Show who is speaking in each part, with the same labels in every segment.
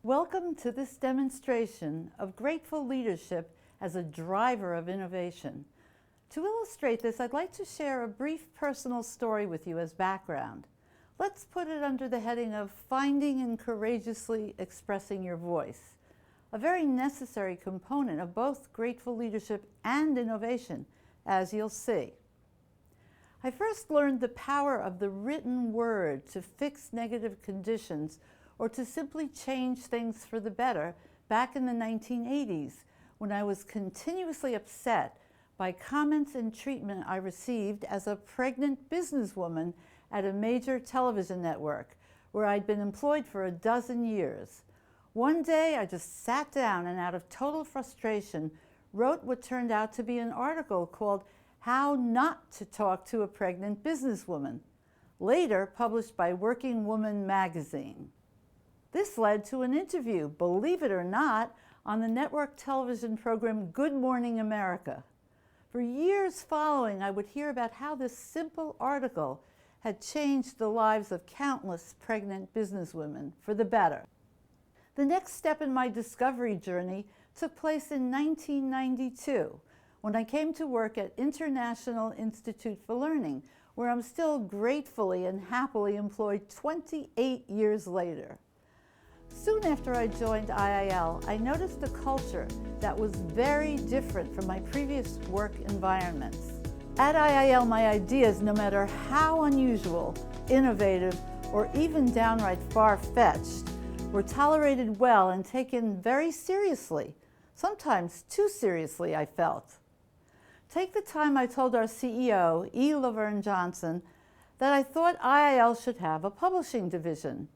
Speaker 1: Welcome to this demonstration of grateful leadership as a driver of innovation. To illustrate this, I'd like to share a brief personal story with you as background. Let's put it under the heading of finding and courageously expressing your voice, a very necessary component of both grateful leadership and innovation, as you'll see. I first learned the power of the written word to fix negative conditions or to simply change things for the better back in the 1980s, when I was continuously upset by comments and treatment I received as a pregnant businesswoman at a major television network where I'd been employed for 12 years. One day I just sat down and out of total frustration wrote what turned out to be an article called How Not to Talk to a Pregnant Businesswoman, later published by Working Woman magazine. This led to an interview, believe it or not, on the network television program Good Morning America. For years following, I would hear about how this simple article had changed the lives of countless pregnant businesswomen for the better. The next step in my discovery journey took place in 1992, when I came to work at International Institute for Learning, where I'm still gratefully and happily employed 28 years later. Soon after I joined IIL, I noticed a culture that was very different from my previous work environments. At IIL, my ideas, no matter how unusual, innovative, or even downright far-fetched, were tolerated well and taken very seriously, sometimes too seriously, I felt. Take the time I told our CEO, E. Laverne Johnson, that I thought IIL should have a publishing division.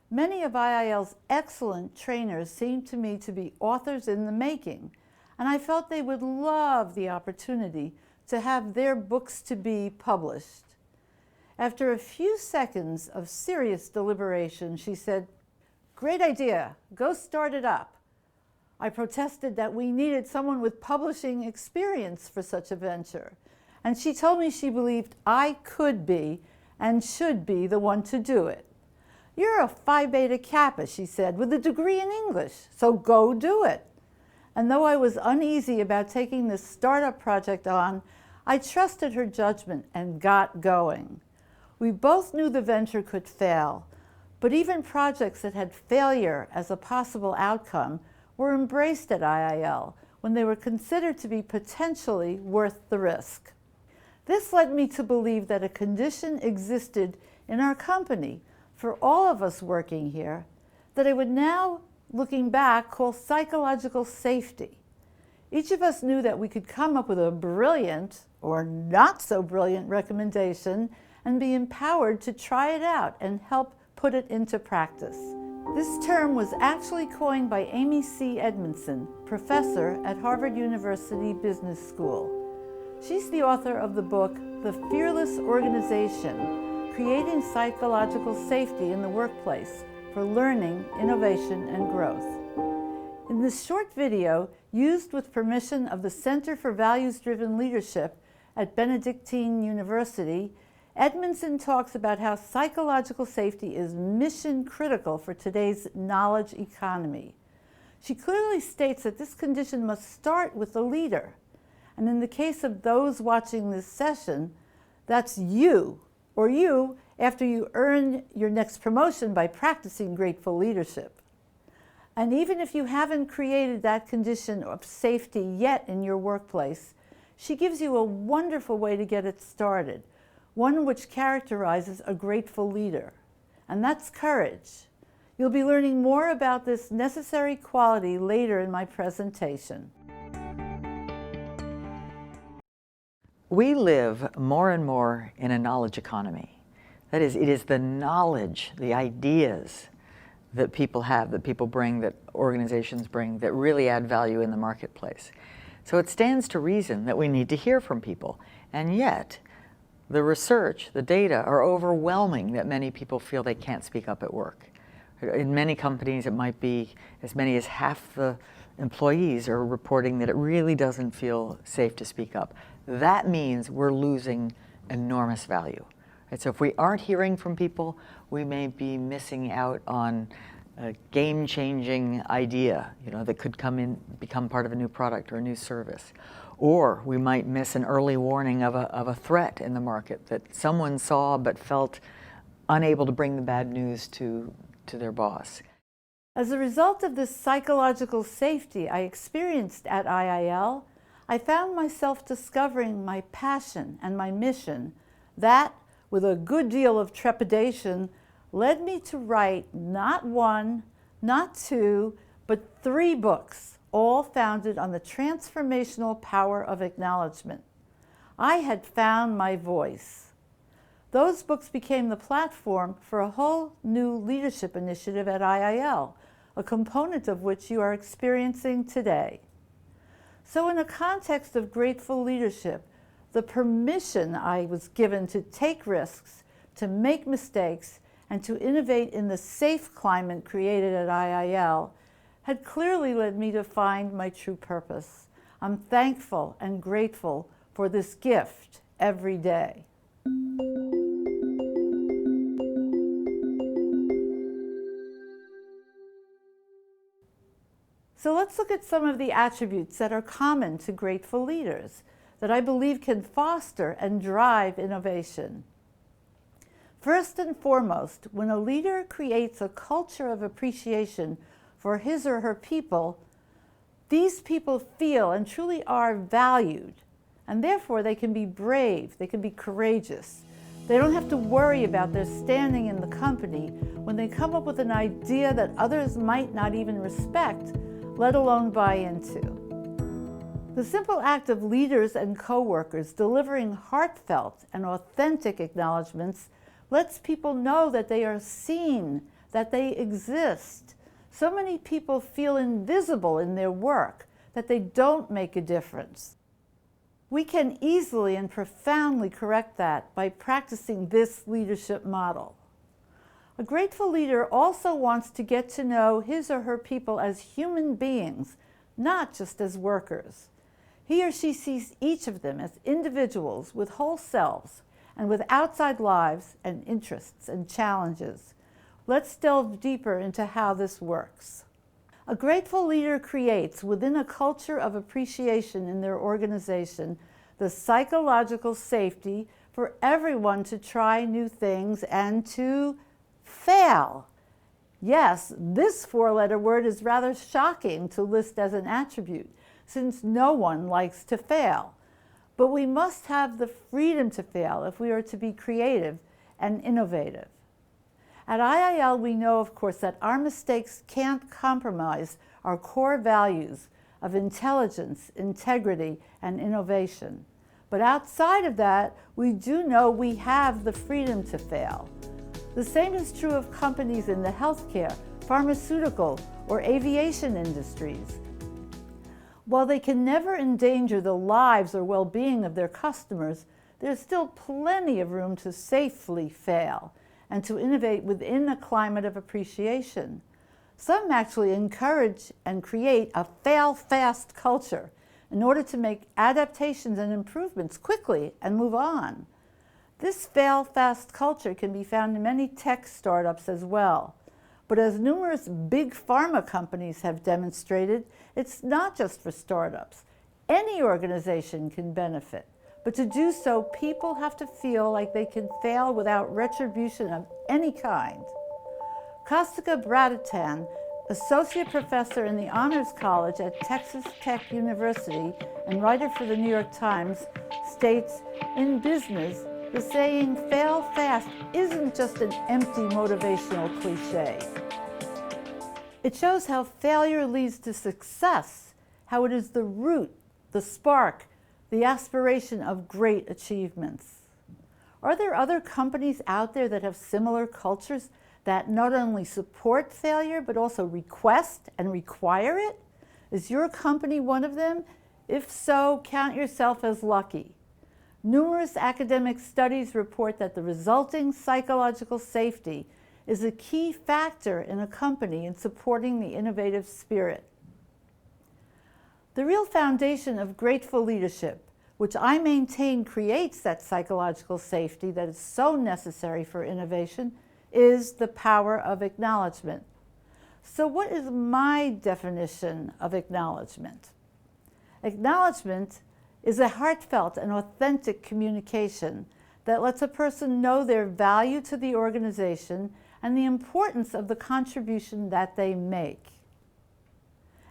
Speaker 1: Many of IIL's excellent trainers seemed to me to be authors in the making, and I felt they would love the opportunity to have their books to be published. After a few seconds of serious deliberation, she said, "Great idea, go start it up." I protested that we needed someone with publishing experience for such a venture, and she told me she believed I could be and should be the one to do it. "You're a Phi Beta Kappa," she said, "with a degree in English, so go do it." And though I was uneasy about taking this startup project on, I trusted her judgment and got going. We both knew the venture could fail, but even projects that had failure as a possible outcome were embraced at IIL when they were considered to be potentially worth the risk. This led me to believe that a condition existed in our company for all of us working here that I would now, looking back, call psychological safety. Each of us knew that we could come up with a brilliant or not so brilliant recommendation and be empowered to try it out and help put it into practice. This term was actually coined by Amy C. Edmondson, professor at Harvard University Business School. She's the author of the book, The Fearless Organization: Creating Psychological Safety in the Workplace for Learning, Innovation, and Growth. In this short video, used with permission of the Center for Values-Driven Leadership at Benedictine University, Edmondson talks about how psychological safety is mission critical for today's knowledge economy. She clearly states that this condition must start with the leader. And in the case of those watching this session, that's you, or you after you earn your next promotion by practicing grateful leadership. And even if you haven't created that condition of safety yet in your workplace, she gives you a wonderful way to get it started, one which characterizes a grateful leader, and that's courage. You'll be learning more about this necessary quality later in my presentation.
Speaker 2: We live more and more in a knowledge economy. That is, it is the knowledge, the ideas that people have, that people bring, that organizations bring, that really add value in the marketplace. So it stands to reason that we need to hear from people. And yet, the research, the data are overwhelming that many people feel they can't speak up at work. In many companies, it might be as many as half the employees are reporting that it really doesn't feel safe to speak up. That means we're losing enormous value. Right? So if we aren't hearing from people, we may be missing out on game-changing idea, that could become part of a new product or a new service. Or we might miss an early warning of a threat in the market that someone saw but felt unable to bring the bad news to their boss.
Speaker 1: As a result of this psychological safety I experienced at IIL, I found myself discovering my passion and my mission that, with a good deal of trepidation, led me to write not one, not two, but 3 books, all founded on the transformational power of acknowledgement. I had found my voice. Those books became the platform for a whole new leadership initiative at IIL, a component of which you are experiencing today. So in a context of grateful leadership, the permission I was given to take risks, to make mistakes, and to innovate in the safe climate created at IIL had clearly led me to find my true purpose. I'm thankful and grateful for this gift every day. So let's look at some of the attributes that are common to grateful leaders that I believe can foster and drive innovation. First and foremost, when a leader creates a culture of appreciation for his or her people, these people feel and truly are valued, and therefore they can be brave, they can be courageous. They don't have to worry about their standing in the company when they come up with an idea that others might not even respect, let alone buy into. The simple act of leaders and co-workers delivering heartfelt and authentic acknowledgments lets people know that they are seen, that they exist. So many people feel invisible in their work, that they don't make a difference. We can easily and profoundly correct that by practicing this leadership model. A grateful leader also wants to get to know his or her people as human beings, not just as workers. He or she sees each of them as individuals with whole selves and with outside lives and interests and challenges. Let's delve deeper into how this works. A grateful leader creates, within a culture of appreciation in their organization, the psychological safety for everyone to try new things and to fail. Yes, this 4-letter word is rather shocking to list as an attribute, since no one likes to fail. But we must have the freedom to fail if we are to be creative and innovative. At IIL, we know, of course, that our mistakes can't compromise our core values of intelligence, integrity, and innovation. But outside of that, we do know we have the freedom to fail. The same is true of companies in the healthcare, pharmaceutical, or aviation industries. While they can never endanger the lives or well-being of their customers, there's still plenty of room to safely fail and to innovate within a climate of appreciation. Some actually encourage and create a fail-fast culture in order to make adaptations and improvements quickly and move on. This fail-fast culture can be found in many tech startups as well. But as numerous big pharma companies have demonstrated, it's not just for startups. Any organization can benefit. But to do so, people have to feel like they can fail without retribution of any kind. Kostika Bradatan, associate professor in the Honors College at Texas Tech University and writer for the New York Times, states, in business, the saying, fail fast, isn't just an empty motivational cliche. It shows how failure leads to success, how it is the root, the spark, the aspiration of great achievements. Are there other companies out there that have similar cultures that not only support failure, but also request and require it? Is your company one of them? If so, count yourself as lucky. Numerous academic studies report that the resulting psychological safety is a key factor in a company in supporting the innovative spirit. The real foundation of grateful leadership, which I maintain creates that psychological safety that is so necessary for innovation, is the power of acknowledgement. So what is my definition of acknowledgement? Acknowledgement is a heartfelt and authentic communication that lets a person know their value to the organization and the importance of the contribution that they make.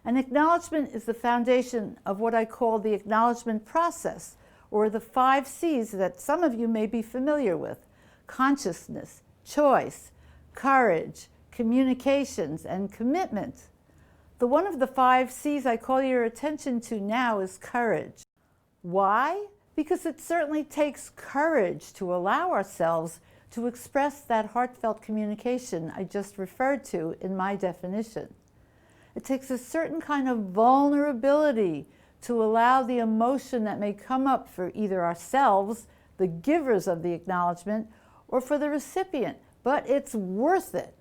Speaker 1: An acknowledgement is the foundation of what I call the acknowledgement process, or the 5 C's that some of you may be familiar with: consciousness, choice, courage, communications, and commitment. The one of the 5 C's I call your attention to now is courage. Why? Because it certainly takes courage to allow ourselves to express that heartfelt communication I just referred to in my definition. It takes a certain kind of vulnerability to allow the emotion that may come up for either ourselves, the givers of the acknowledgement, or for the recipient, but it's worth it.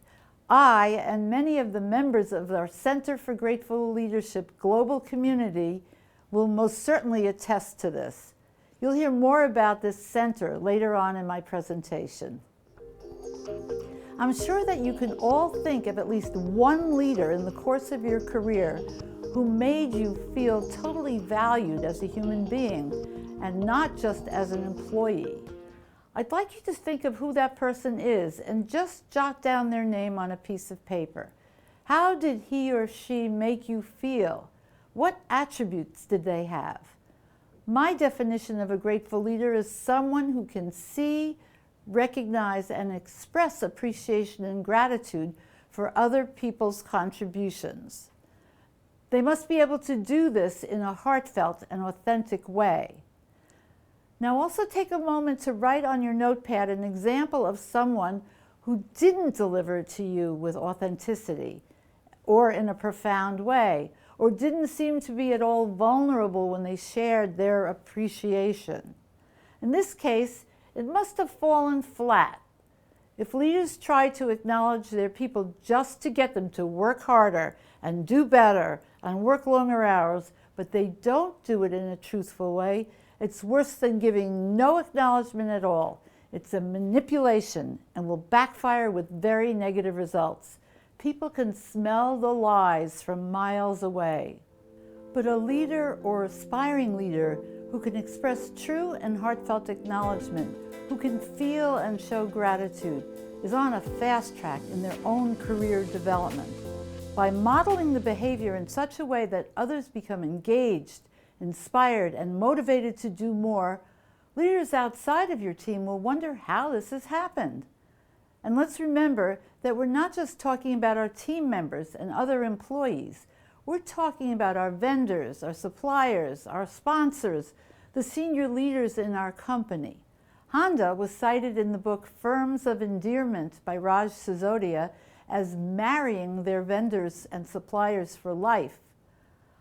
Speaker 1: I and many of the members of our Center for Grateful Leadership global community will most certainly attest to this. You'll hear more about this center later on in my presentation. I'm sure that you can all think of at least one leader in the course of your career who made you feel totally valued as a human being and not just as an employee. I'd like you to think of who that person is and just jot down their name on a piece of paper. How did he or she make you feel? What attributes did they have? My definition of a grateful leader is someone who can see, recognize, and express appreciation and gratitude for other people's contributions. They must be able to do this in a heartfelt and authentic way. Now also take a moment to write on your notepad an example of someone who didn't deliver it to you with authenticity or in a profound way, or didn't seem to be at all vulnerable when they shared their appreciation. In this case, it must have fallen flat. If leaders try to acknowledge their people just to get them to work harder and do better and work longer hours, but they don't do it in a truthful way, it's worse than giving no acknowledgement at all. It's a manipulation and will backfire with very negative results. People can smell the lies from miles away. But a leader or aspiring leader who can express true and heartfelt acknowledgement, who can feel and show gratitude, is on a fast track in their own career development. By modeling the behavior in such a way that others become engaged, inspired, and motivated to do more, leaders outside of your team will wonder how this has happened. And let's remember that we're not just talking about our team members and other employees. We're talking about our vendors, our suppliers, our sponsors, the senior leaders in our company. Honda was cited in the book Firms of Endearment by Raj Sisodia as marrying their vendors and suppliers for life.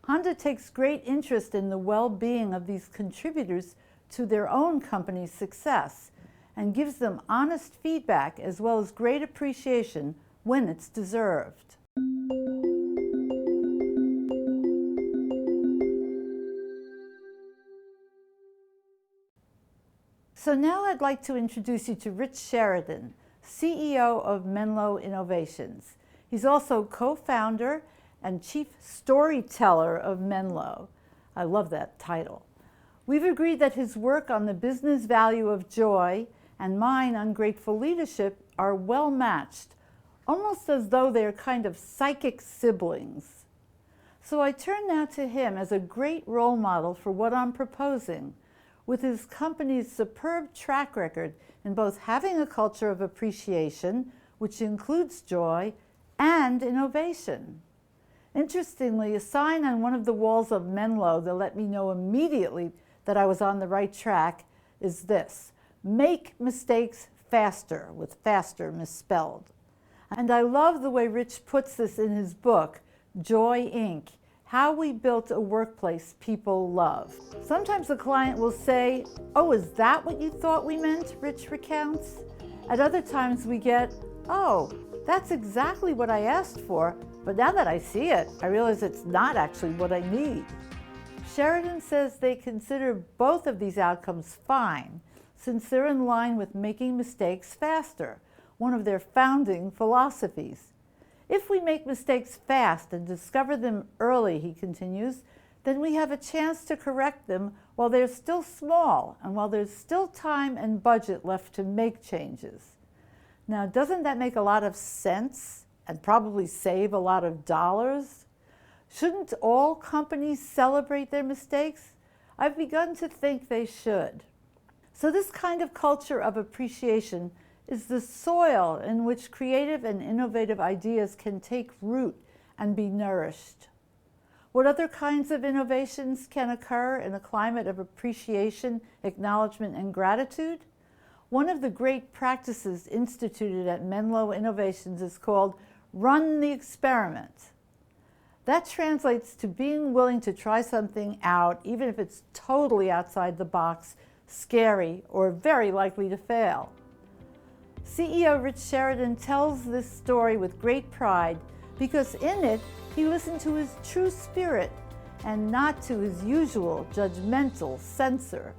Speaker 1: Honda takes great interest in the well-being of these contributors to their own company's success and gives them honest feedback as well as great appreciation when it's deserved. So now I'd like to introduce you to Rich Sheridan, CEO of Menlo Innovations. He's also co-founder and chief storyteller of Menlo. I love that title. We've agreed that his work on the business value of joy and mine on grateful leadership are well matched, almost as though they're kind of psychic siblings. So I turn now to him as a great role model for what I'm proposing, with his company's superb track record in both having a culture of appreciation, which includes joy, and innovation. Interestingly, a sign on one of the walls of Menlo that let me know immediately that I was on the right track is this: make mistakes faster, with faster misspelled. And I love the way Rich puts this in his book, Joy, Inc., How We Built a Workplace People Love. Sometimes the client will say, "Oh, is that what you thought we meant?" Rich recounts. At other times we get, "Oh, that's exactly what I asked for, but now that I see it, I realize it's not actually what I need." Sheridan says they consider both of these outcomes fine, since they're in line with making mistakes faster, one of their founding philosophies. If we make mistakes fast and discover them early, he continues, then we have a chance to correct them while they're still small and while there's still time and budget left to make changes. Now, doesn't that make a lot of sense and probably save a lot of dollars? Shouldn't all companies celebrate their mistakes? I've begun to think they should. So this kind of culture of appreciation is the soil in which creative and innovative ideas can take root and be nourished. What other kinds of innovations can occur in a climate of appreciation, acknowledgement, and gratitude? One of the great practices instituted at Menlo Innovations is called Run the Experiment. That translates to being willing to try something out, even if it's totally outside the box, scary, or very likely to fail. CEO Rich Sheridan tells this story with great pride because in it, he listened to his true spirit and not to his usual judgmental censor.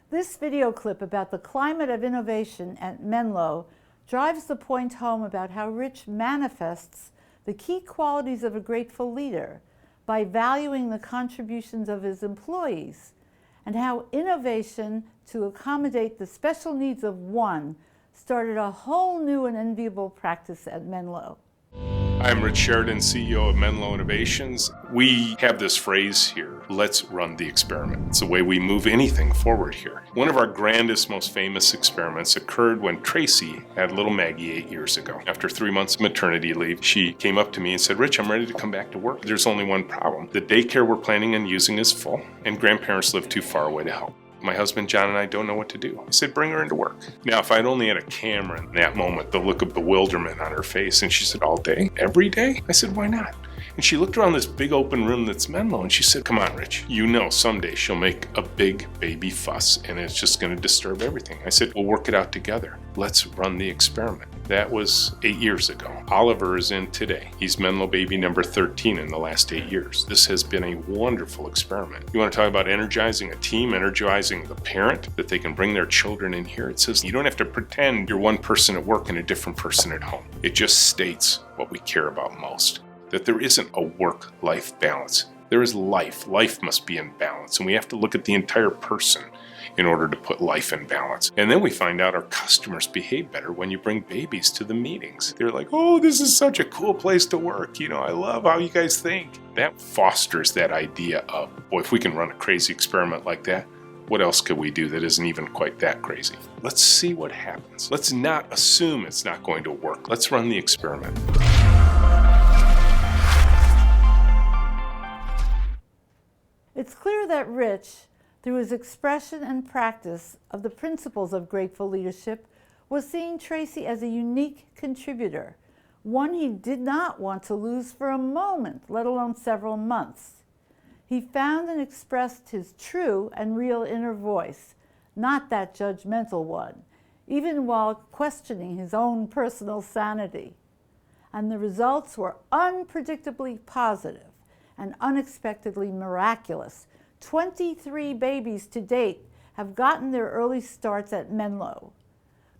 Speaker 1: This video clip about the climate of innovation at Menlo drives the point home about how Rich manifests the key qualities of a grateful leader by valuing the contributions of his employees, and how innovation to accommodate the special needs of one started a whole new and enviable practice at Menlo.
Speaker 3: I'm Rich Sheridan, CEO of Menlo Innovations. We have this phrase here, let's run the experiment. It's the way we move anything forward here. One of our grandest, most famous experiments occurred when Tracy had little Maggie 8 years ago. After 3 months of maternity leave, she came up to me and said, Rich, I'm ready to come back to work. There's only one problem. The daycare we're planning on using is full, and grandparents live too far away to help. My husband, John, and I don't know what to do. I said, bring her into work. Now, if I'd only had a camera in that moment, the look of bewilderment on her face, and she said, all day? Every day? I said, why not? And she looked around this big open room that's Menlo, and she said, come on, Rich, you know someday she'll make a big baby fuss, and it's just going to disturb everything. I said, we'll work it out together. Let's run the experiment. That was 8 years ago. Oliver is in today. He's Menlo baby number 13 in the last 8 years. This has been a wonderful experiment. You want to talk about energizing a team, energizing the parent, that they can bring their children in here. It says you don't have to pretend you're one person at work and a different person at home. It just states what we care about most, that there isn't a work-life balance. There is life. Life must be in balance, and we have to look at the entire person in order to put life in balance. And then we find out our customers behave better when you bring babies to the meetings. They're like, oh, this is such a cool place to work. You know, I love how you guys think. That fosters that idea of, boy, if we can run a crazy experiment like that, what else could we do that isn't even quite that crazy? Let's see what happens. Let's not assume it's not going to work. Let's run the experiment.
Speaker 1: It's clear that Rich, through his expression and practice of the principles of grateful leadership, was seeing Tracy as a unique contributor, one he did not want to lose for a moment, let alone several months. He found and expressed his true and real inner voice, not that judgmental one, even while questioning his own personal sanity. And the results were unpredictably positive and unexpectedly miraculous. 23 babies to date have gotten their early starts at Menlo.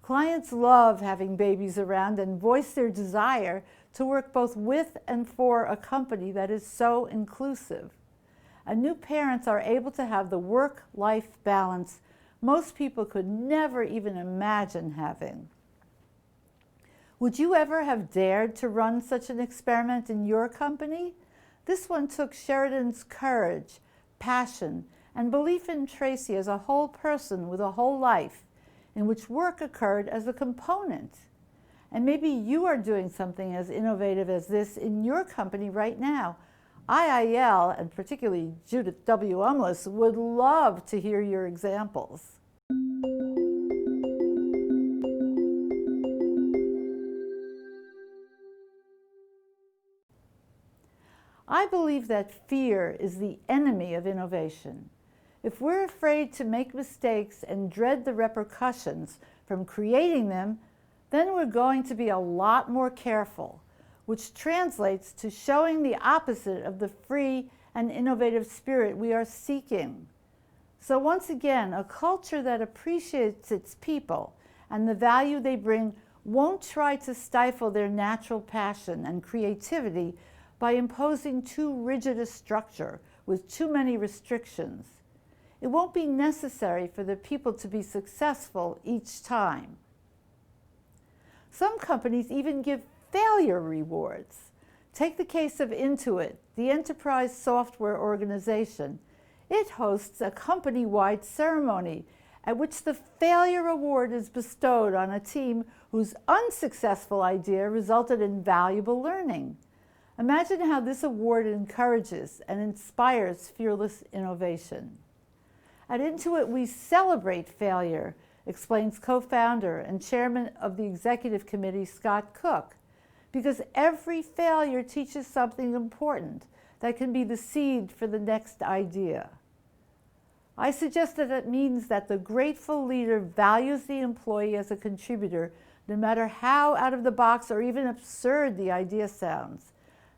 Speaker 1: Clients love having babies around and voice their desire to work both with and for a company that is so inclusive. And new parents are able to have the work-life balance most people could never even imagine having. Would you ever have dared to run such an experiment in your company? This one took Sheridan's courage, passion, and belief in Tracy as a whole person with a whole life, in which work occurred as a component. And maybe you are doing something as innovative as this in your company right now. IIL, and particularly Judith W. Umlas, would love to hear your examples. I believe that fear is the enemy of innovation. If we're afraid to make mistakes and dread the repercussions from creating them, then we're going to be a lot more careful, which translates to showing the opposite of the free and innovative spirit we are seeking. So once again, a culture that appreciates its people and the value they bring won't try to stifle their natural passion and creativity by imposing too rigid a structure with too many restrictions. It won't be necessary for the people to be successful each time. Some companies even give failure rewards. Take the case of Intuit, the enterprise software organization. It hosts a company-wide ceremony at which the failure award is bestowed on a team whose unsuccessful idea resulted in valuable learning. Imagine how this award encourages and inspires fearless innovation. At Intuit, we celebrate failure, explains co-founder and chairman of the executive committee, Scott Cook, because every failure teaches something important that can be the seed for the next idea. I suggest that it means that the grateful leader values the employee as a contributor, no matter how out of the box or even absurd the idea sounds.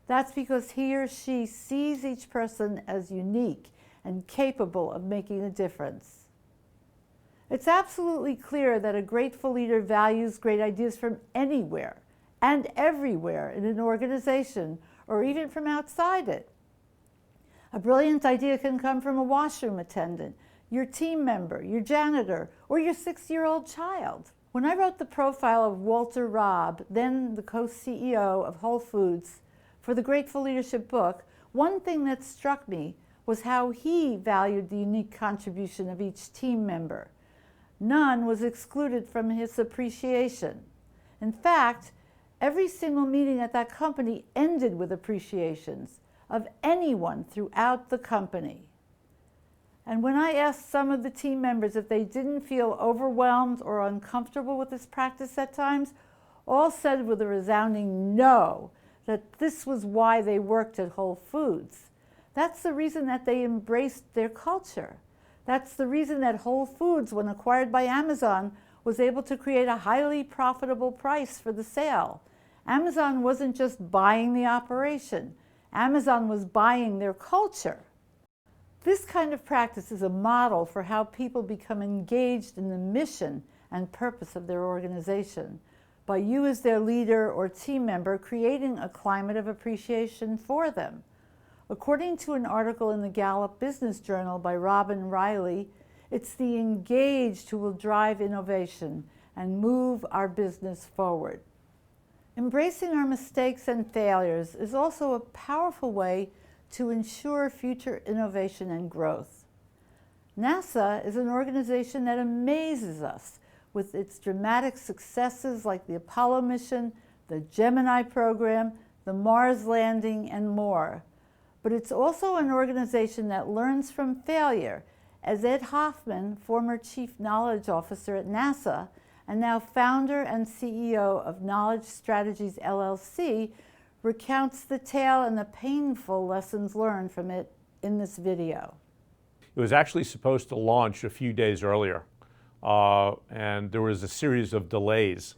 Speaker 1: That's because he or she sees each person as unique and capable of making a difference. It's absolutely clear that a grateful leader values great ideas from anywhere and everywhere in an organization, or even from outside it. A brilliant idea can come from a washroom attendant, your team member, your janitor, or your 6-year-old child. When I wrote the profile of Walter Robb, then the co-CEO of Whole Foods, for the Grateful Leadership book, one thing that struck me was how he valued the unique contribution of each team member. None was excluded from his appreciation. In fact, every single meeting at that company ended with appreciations of anyone throughout the company. And when I asked some of the team members if they didn't feel overwhelmed or uncomfortable with this practice at times, all said with a resounding no, that this was why they worked at Whole Foods. That's the reason that they embraced their culture. That's the reason that Whole Foods, when acquired by Amazon, was able to create a highly profitable price for the sale. Amazon wasn't just buying the operation. Amazon was buying their culture. This kind of practice is a model for how people become engaged in the mission and purpose of their organization, by you as their leader or team member creating a climate of appreciation for them. According to an article in the Gallup Business Journal by Robin Riley, it's the engaged who will drive innovation and move our business forward. Embracing our mistakes and failures is also a powerful way to ensure future innovation and growth. NASA is an organization that amazes us with its dramatic successes like the Apollo mission, the Gemini program, the Mars landing, and more. But it's also an organization that learns from failure, as Ed Hoffman, former Chief Knowledge Officer at NASA, and now founder and CEO of Knowledge Strategies, LLC, recounts the tale and the painful lessons learned from it in this video.
Speaker 4: It was actually supposed to launch a few days earlier, and there was a series of delays.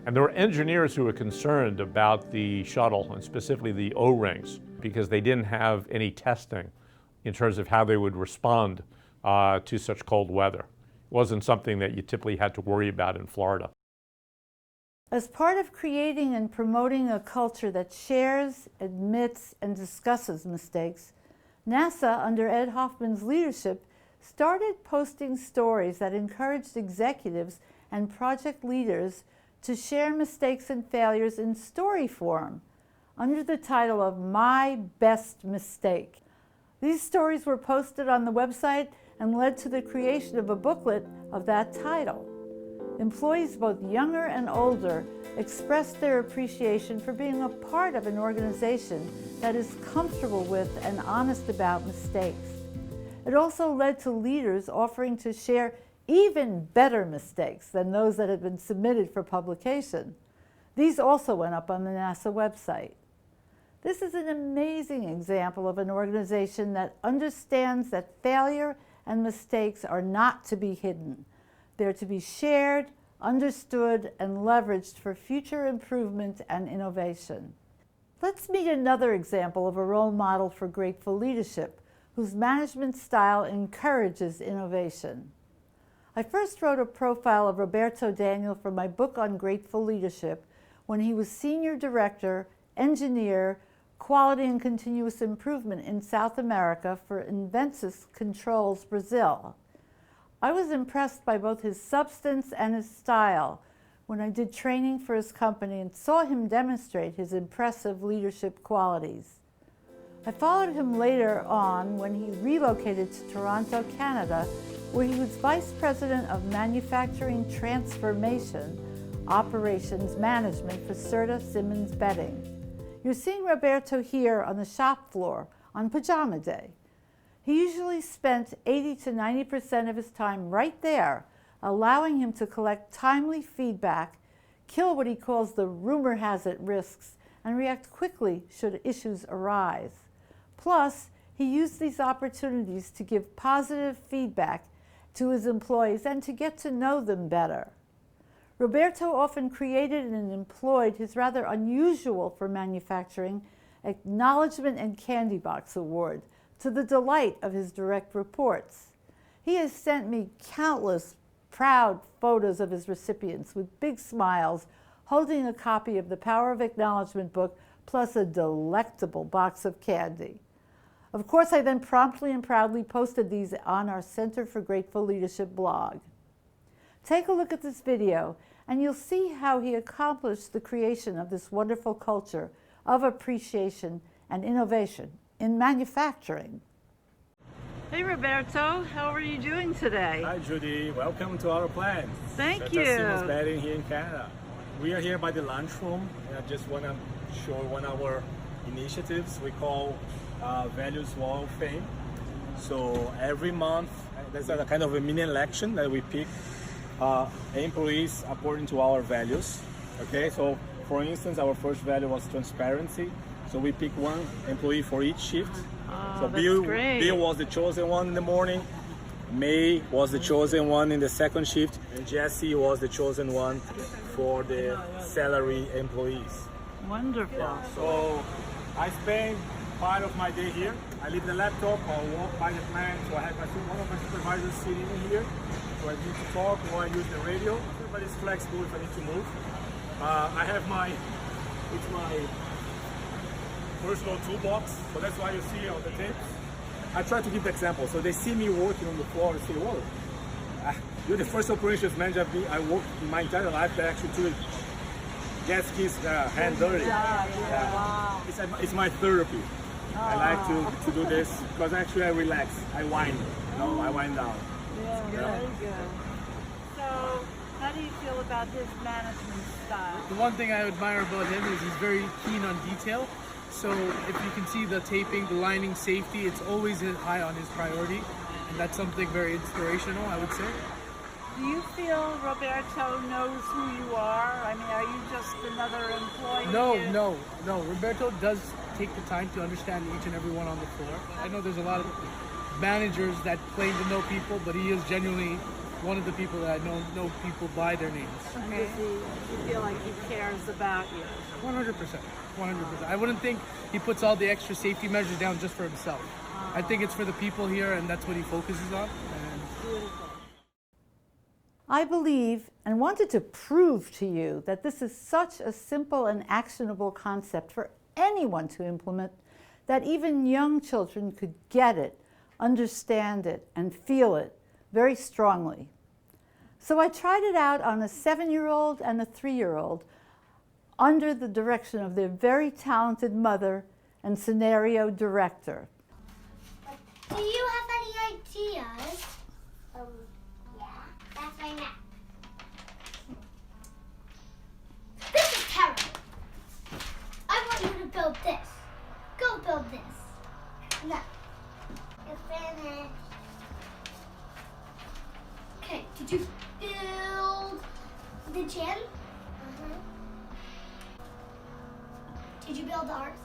Speaker 4: And there were engineers who were concerned about the shuttle, and specifically the O-rings, because they didn't have any testing in terms of how they would respond to such cold weather. It wasn't something that you typically had to worry about in Florida.
Speaker 1: As part of creating and promoting a culture that shares, admits, and discusses mistakes, NASA, under Ed Hoffman's leadership, started posting stories that encouraged executives and project leaders to share mistakes and failures in story form, under the title of My Best Mistake. These stories were posted on the website and led to the creation of a booklet of that title. Employees, both younger and older, expressed their appreciation for being a part of an organization that is comfortable with and honest about mistakes. It also led to leaders offering to share even better mistakes than those that had been submitted for publication. These also went up on the NASA website. This is an amazing example of an organization that understands that failure and mistakes are not to be hidden. They're to be shared, understood, and leveraged for future improvement and innovation. Let's meet another example of a role model for grateful leadership, whose management style encourages innovation. I first wrote a profile of Roberto Daniel for my book on grateful leadership when he was Senior Director, Engineer, Quality and Continuous Improvement in South America for Inventus Controls Brazil. I was impressed by both his substance and his style when I did training for his company and saw him demonstrate his impressive leadership qualities. I followed him later on when he relocated to Toronto, Canada, where he was Vice President of Manufacturing Transformation Operations Management for Serta Simmons Bedding. You're seeing Roberto here on the shop floor on Pajama Day. He usually spent 80 to 90% of his time right there, allowing him to collect timely feedback, kill what he calls the rumor has it risks, and react quickly should issues arise. Plus, he used these opportunities to give positive feedback to his employees and to get to know them better. Roberto often created and employed his rather unusual for manufacturing Acknowledgement and Candy Box Award to the delight of his direct reports. He has sent me countless proud photos of his recipients with big smiles, holding a copy of the Power of Acknowledgement book plus a delectable box of candy. Of course, I then promptly and proudly posted these on our Center for Grateful Leadership blog. Take a look at this video and you'll see how he accomplished the creation of this wonderful culture of appreciation and innovation in manufacturing. Hey Roberto, how are you doing today?
Speaker 5: Hi Judy, welcome to our plant.
Speaker 1: Thank you.
Speaker 5: Simmons Bedding here in Canada. We are here by the lunchroom, and I just want to show one of our initiatives we call Values Wall of Fame. So every month, there's a kind of a mini election that we pick employees according to our values. Okay, so for instance, our first value was transparency. So we pick one employee for each shift. So Bill was the chosen one in the morning, May was the chosen one in the second shift, and Jesse was the chosen one for the salary employees.
Speaker 1: Wonderful.
Speaker 5: Yeah, so I spend part of my day here. I leave the laptop, I'll walk by the plant, so I have one of my supervisors sitting in here. So I need to talk or I use the radio. Everybody's flexible if I need to move. I have it's my personal toolbox, so that's why you see on the tapes. I try to give the example, so they see me working on the floor and say, whoa, you're the first operations manager I worked in my entire life that actually took his hand dirty.
Speaker 1: Wow.
Speaker 5: It's my therapy. I like to do this because actually I relax, I wind, I wind down.
Speaker 1: Yeah, very good. So, how do you feel about his management style?
Speaker 6: The one thing I admire about him is he's very keen on detail. So if you can see the taping, the lining, safety, it's always high on his priority. And that's something very inspirational, I would say.
Speaker 1: Do you feel Roberto knows who you are? I mean, are you just another employee?
Speaker 6: No. Roberto does take the time to understand each and every one on the floor. I know there's a lot of managers that claim to know people, but he is genuinely one of the people that know people by their names.
Speaker 1: Okay. Does he feel like he cares about you?
Speaker 6: 100%. I wouldn't think he puts all the extra safety measures down just for himself. I think it's for the people here, and that's what he focuses on.
Speaker 1: Beautiful. I believe and wanted to prove to you that this is such a simple and actionable concept for anyone to implement that even young children could get it, understand it, and feel it very strongly. So I tried it out on a 7-year-old and a 3-year-old under the direction of their very talented mother and scenario director.
Speaker 7: Do you have any ideas? Yeah, that's right now. This is terrible. I want you to build this. Go build this. No. It's finished. Okay, did you build the gym? Did you build ours?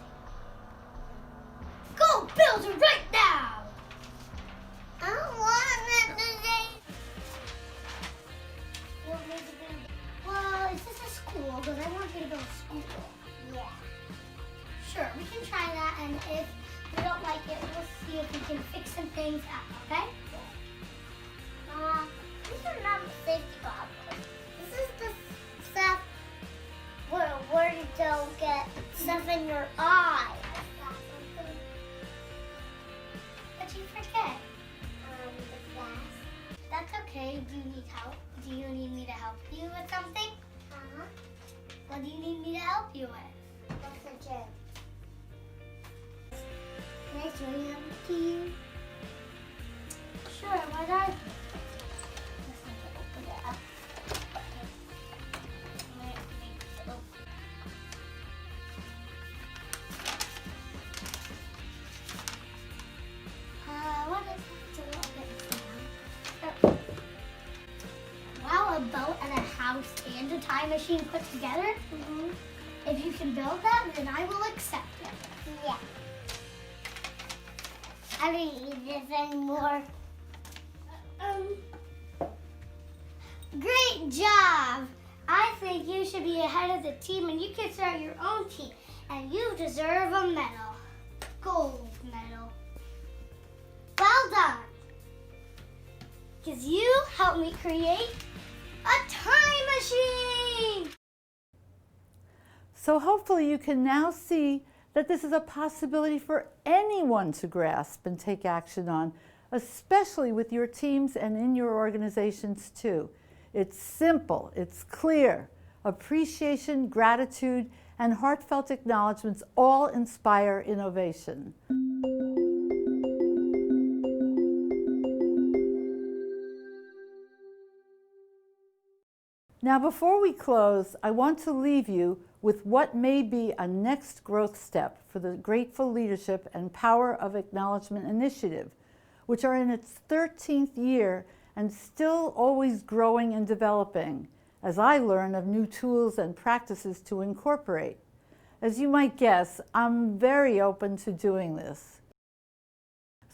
Speaker 7: Go build it right now! I don't want it today. Well, is this a school? Because I want you to build a school. Yeah. Sure, we can try that, and if we don't like it, we'll see if we can fix some things up, okay? These are not safety goggles. This is the stuff where you don't get stuff in your eye. What'd you forget? The glass. That's okay. Do you need help? Do you need me to help you with something? Uh-huh. What do you need me to help you with? What's a gem? Can I show you to you? Sure, why not? Just need to open it up. What is it? Wow, a boat and a house and a time machine put together? Mm-hmm. If you can build that, then I will accept it. Yeah. I don't need this anymore. Great job! I think you should be ahead of the team and you can start your own team. And you deserve a medal. Gold medal. Well done! Because you helped me create a time machine!
Speaker 1: So hopefully you can now see that this is a possibility for anyone to grasp and take action on, especially with your teams and in your organizations too. It's simple, it's clear. Appreciation, gratitude, and heartfelt acknowledgments all inspire innovation. Now, before we close, I want to leave you with what may be a next growth step for the Grateful Leadership and Power of Acknowledgement initiative, which are in its 13th year and still always growing and developing, as I learn of new tools and practices to incorporate. As you might guess, I'm very open to doing this.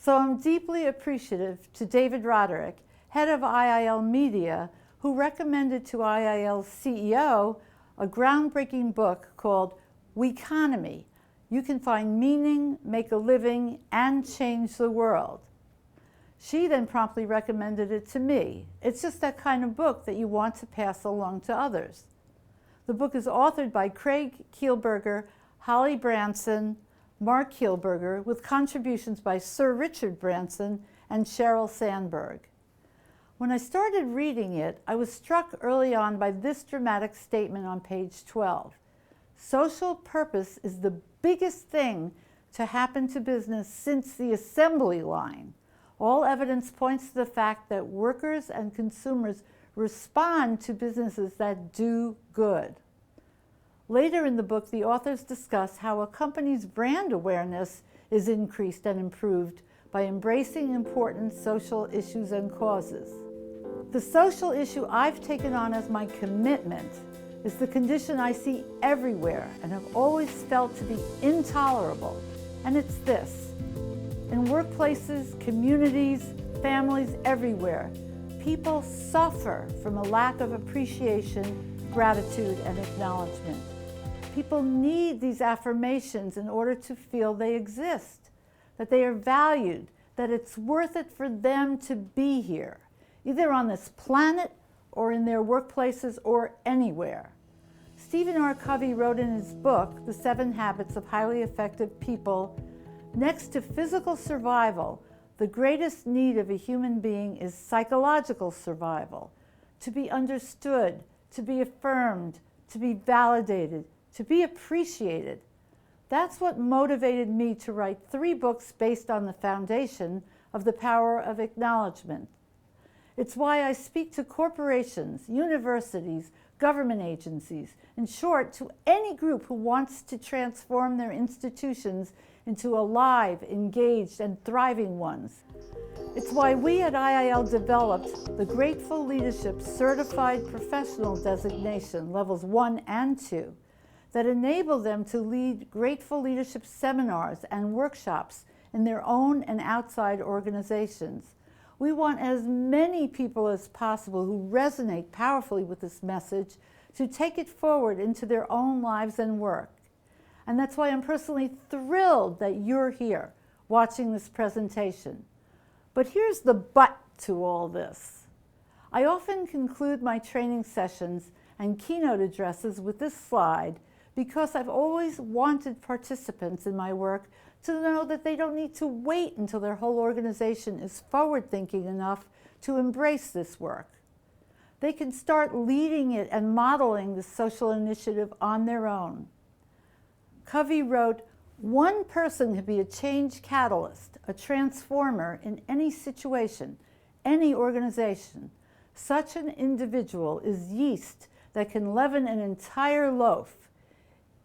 Speaker 1: So I'm deeply appreciative to David Roderick, head of IIL Media, who recommended to IIL's CEO a groundbreaking book called LICon. You can find meaning, make a living, and change the world. She then promptly recommended it to me. It's just that kind of book that you want to pass along to others. The book is authored by Craig Kielburger, Holly Branson, Mark Kielburger, with contributions by Sir Richard Branson and Sheryl Sandberg. When I started reading it, I was struck early on by this dramatic statement on page 12. Social purpose is the biggest thing to happen to business since the assembly line. All evidence points to the fact that workers and consumers respond to businesses that do good. Later in the book, the authors discuss how a company's brand awareness is increased and improved by embracing important social issues and causes. The social issue I've taken on as my commitment is the condition I see everywhere and have always felt to be intolerable, and it's this. In workplaces, communities, families everywhere, people suffer from a lack of appreciation, gratitude, and acknowledgement. People need these affirmations in order to feel they exist, that they are valued, that it's worth it for them to be here, either on this planet or in their workplaces or anywhere. Stephen R. Covey wrote in his book, The 7 Habits of Highly Effective People, next to physical survival, the greatest need of a human being is psychological survival, to be understood, to be affirmed, to be validated, to be appreciated. That's what motivated me to write 3 books based on the foundation of the power of acknowledgement. It's why I speak to corporations, universities, government agencies, in short, to any group who wants to transform their institutions into alive, engaged, and thriving ones. It's why we at IIL developed the Grateful Leadership Certified Professional Designation, levels 1 and 2, that enable them to lead grateful leadership seminars and workshops in their own and outside organizations. We want as many people as possible who resonate powerfully with this message to take it forward into their own lives and work. And that's why I'm personally thrilled that you're here watching this presentation. But here's the but to all this. I often conclude my training sessions and keynote addresses with this slide because I've always wanted participants in my work to know that they don't need to wait until their whole organization is forward-thinking enough to embrace this work. They can start leading it and modeling the social initiative on their own. Covey wrote, "One person can be a change catalyst, a transformer in any situation, any organization. Such an individual is yeast that can leaven an entire loaf.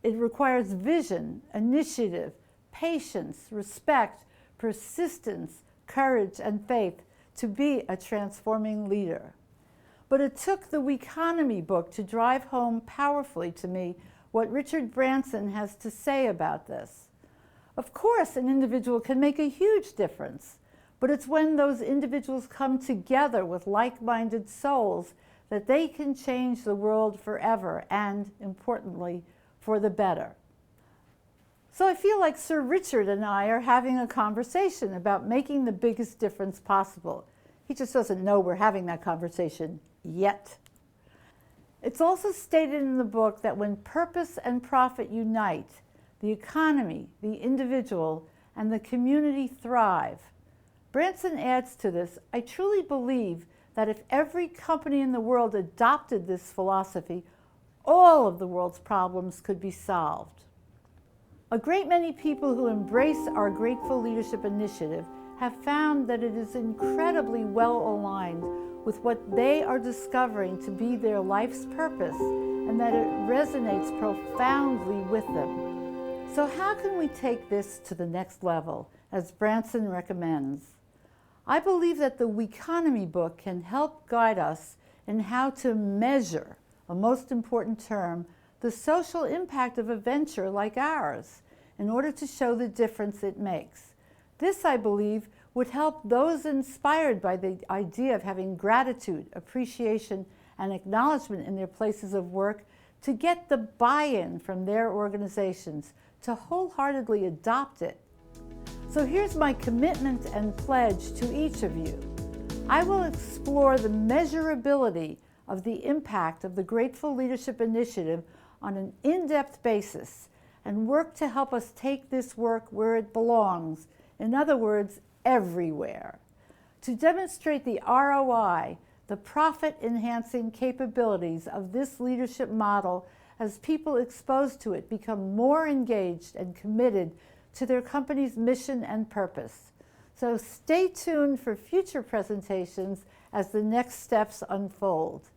Speaker 1: It requires vision, initiative, patience, respect, persistence, courage, and faith to be a transforming leader." But it took the WEconomy book to drive home powerfully to me what Richard Branson has to say about this. Of course, an individual can make a huge difference, but it's when those individuals come together with like-minded souls that they can change the world forever and, importantly, for the better. So I feel like Sir Richard and I are having a conversation about making the biggest difference possible. He just doesn't know we're having that conversation yet. It's also stated in the book that when purpose and profit unite, the economy, the individual, and the community thrive. Branson adds to this, "I truly believe that if every company in the world adopted this philosophy, all of the world's problems could be solved." A great many people who embrace our Grateful Leadership Initiative have found that it is incredibly well aligned with what they are discovering to be their life's purpose and that it resonates profoundly with them. So how can we take this to the next level, as Branson recommends? I believe that the WEconomy book can help guide us in how to measure, a most important term, the social impact of a venture like ours in order to show the difference it makes. This, I believe, would help those inspired by the idea of having gratitude, appreciation, and acknowledgement in their places of work to get the buy-in from their organizations to wholeheartedly adopt it. So here's my commitment and pledge to each of you. I will explore the measurability of the impact of the Grateful Leadership Initiative on an in-depth basis and work to help us take this work where it belongs, in other words, everywhere. To demonstrate the ROI, the profit-enhancing capabilities of this leadership model as people exposed to it become more engaged and committed to their company's mission and purpose. So stay tuned for future presentations as the next steps unfold.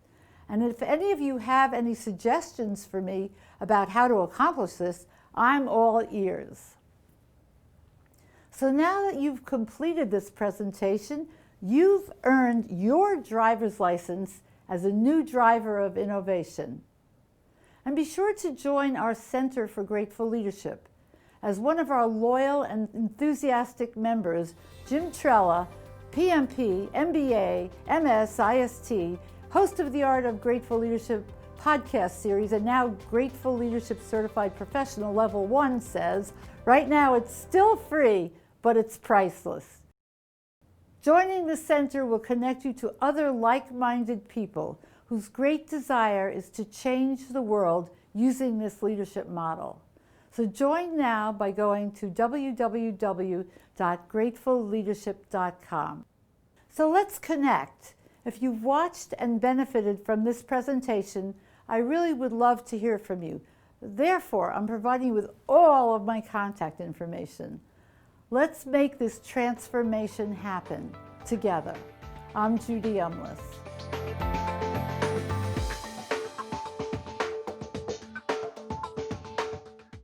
Speaker 1: And if any of you have any suggestions for me about how to accomplish this, I'm all ears. So now that you've completed this presentation, you've earned your driver's license as a new driver of innovation. And be sure to join our Center for Grateful Leadership. As one of our loyal and enthusiastic members, Jim Trella, PMP, MBA, MS, IST, host of the Art of Grateful Leadership podcast series, and now Grateful Leadership Certified Professional Level 1 says, right now it's still free, but it's priceless. Joining the center will connect you to other like-minded people whose great desire is to change the world using this leadership model. So join now by going to www.gratefulleadership.com. So let's connect. If you've watched and benefited from this presentation, I really would love to hear from you. Therefore, I'm providing you with all of my contact information. Let's make this transformation happen together. I'm Judy Umlas.